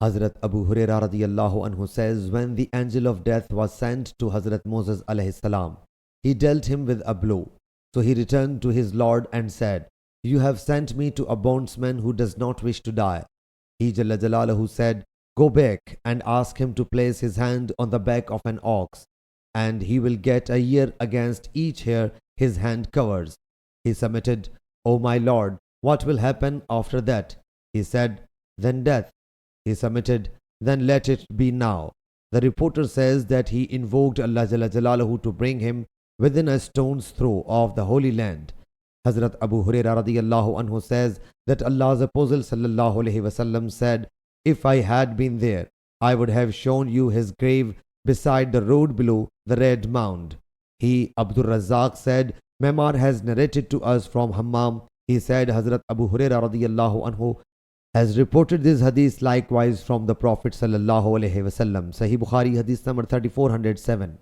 Hazrat Abu Huraira radiyallahu anhu says, when the angel of death was sent to Hazrat Moses alayhi salam, he dealt him with a blow. So he returned to his Lord and said, "You have sent me to a bondsman who does not wish to die." He Jalla Jalaluhu said, "Go back and ask him to place his hand on the back of an ox, and he will get a year against each hair his hand covers." He submitted, "O my Lord, what will happen after that?" He said, "Then death." He submitted, "Then let it be now." The reporter says that he invoked Allah Jalla Jalaluhu to bring him within a stone's throw of the Holy Land. Hazrat Abu Huraira radiyallahu anhu says that Allah's Apostle sallallahu alaihi wasallam said, "If I had been there, I would have shown you his grave beside the road below the Red Mound." He, Abdul Razzaq, said, Memar has narrated to us from Hammam. He said, Hazrat Abu Huraira radiyallahu anhu has reported this hadith likewise from the Prophet sallallahu alaihi wasallam. Sahih Bukhari Hadith number 3407.